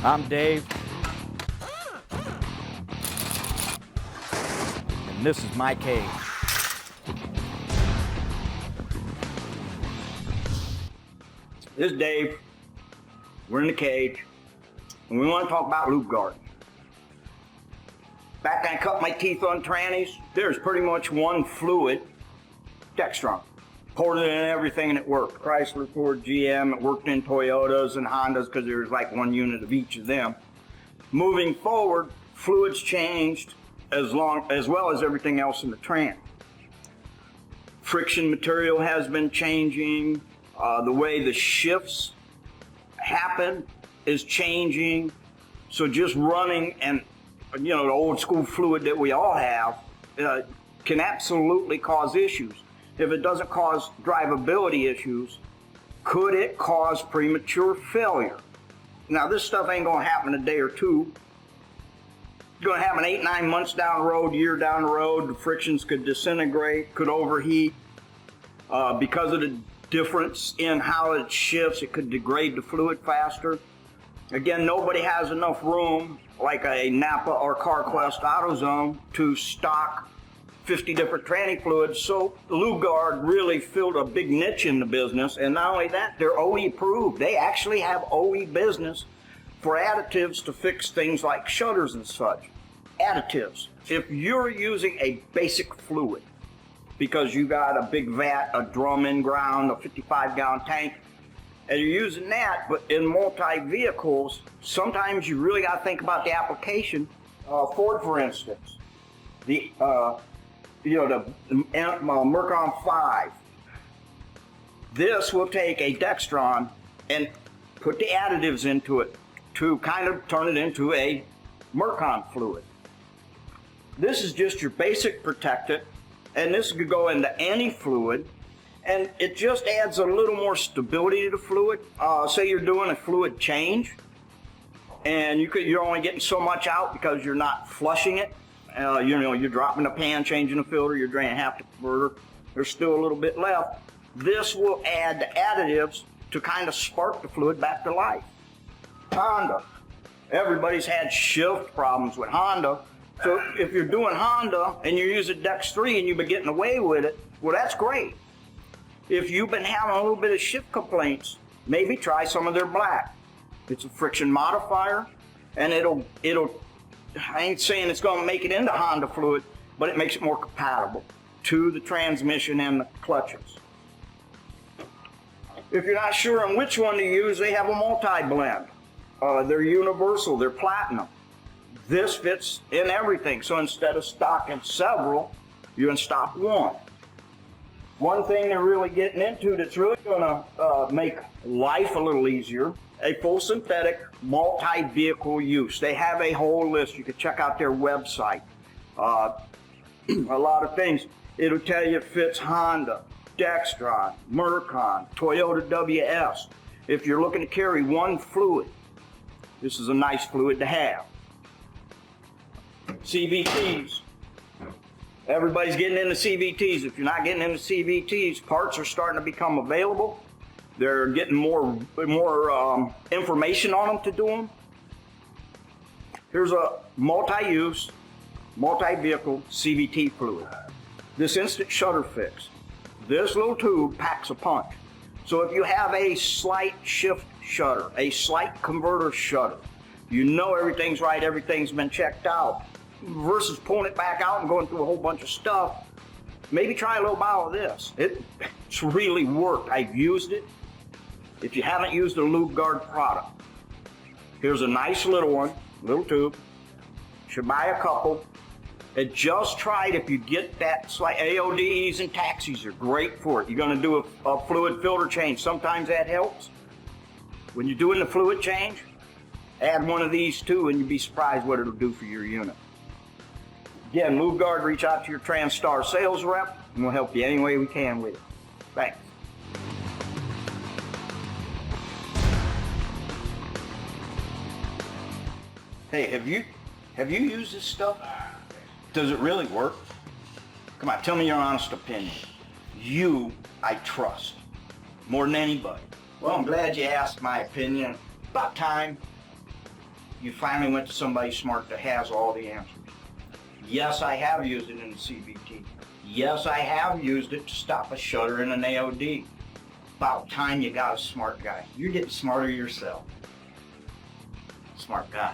I'm Dave, and this is my cage. This is Dave. We're in the cage, and we want to talk about Lubegard. Back when I cut my teeth on trannies, there's pretty much one fluid, Dextron. Poured it in everything and it worked. Chrysler, Ford, GM, it worked in Toyotas and Hondas because there's like one unit of each of them. Moving forward, fluids changed as well as everything else in the tran. Friction material has been changing. The way the shifts happen is changing. So just running and, the old school fluid that we all have can absolutely cause issues. If it doesn't cause drivability issues, could it cause premature failure? Now, this stuff ain't gonna happen a day or two. It's gonna happen 8-9 months down the road, year down the road. The frictions could disintegrate, could overheat. Because of the difference in how it shifts, it could degrade the fluid faster. Again, nobody has enough room, like a Napa or CarQuest AutoZone, to stock 50 different tranny fluids, so Lubegard really filled a big niche in the business, and not only that, they're OE approved. They actually have OE business for additives to fix things like shutters and such. Additives. If you're using a basic fluid, because you got a big vat, a drum in ground, a 55-gallon tank, and you're using that, but in multi-vehicles, sometimes you really got to think about the application. Ford, for instance, the Mercon 5. This will take a Dextron and put the additives into it to kind of turn it into a Mercon fluid. This is just your basic protectant, and this could go into any fluid, and it just adds a little more stability to the fluid. Say you're doing a fluid change, and you're only getting so much out because you're not flushing it. You're dropping the pan, changing the filter, you're draining half the converter, there's still a little bit left. This will add the additives to kind of spark the fluid back to life. Honda. Everybody's had shift problems with Honda. So if you're doing Honda and you're using Dex 3 and you've been getting away with it, well, that's great. If you've been having a little bit of shift complaints, maybe try some of their black. It's a friction modifier, and it'll I ain't saying it's going to make it into Honda fluid, but it makes it more compatible to the transmission and the clutches. If you're not sure on which one to use, they have a multi-blend. They're universal, they're platinum. This fits in everything, so instead of stocking several, you can stock one. One thing they're really getting into that's really going to make life a little easier, a full synthetic multi-vehicle use. They have a whole list. You can check out their website. A lot of things. It'll tell you it fits Honda, Dextron, Mercon, Toyota WS. If you're looking to carry one fluid, this is a nice fluid to have. CVTs. Everybody's getting into CVTs. If you're not getting into CVTs, parts are starting to become available. They're getting more information on them to do them. Here's a multi-use, multi-vehicle CVT fluid. This instant shutter fix. This little tube packs a punch. So if you have a slight shift shutter, a slight converter shutter, you know everything's right, everything's been checked out, versus pulling it back out and going through a whole bunch of stuff, maybe try a little bottle of this. It's really worked. I've used it. If you haven't used a Lubegard product, here's a nice little one, little tube. Should buy a couple. And just try it if you get that slight. AODs and taxis are great for it. You're going to do a fluid filter change. Sometimes that helps. When you're doing the fluid change, add one of these too, and you'll be surprised what it'll do for your unit. Again, Lubegard, reach out to your Transtar sales rep, and we'll help you any way we can with it. Thanks. Hey, have you used this stuff? Does it really work? Come on, tell me your honest opinion. You, I trust more than anybody. Well, I'm glad you asked my opinion. About time. You finally went to somebody smart that has all the answers. Yes, I have used it in the CVT. Yes, I have used it to stop a shutter in an AOD. About time you got a smart guy. You're getting smarter yourself. Smart guy.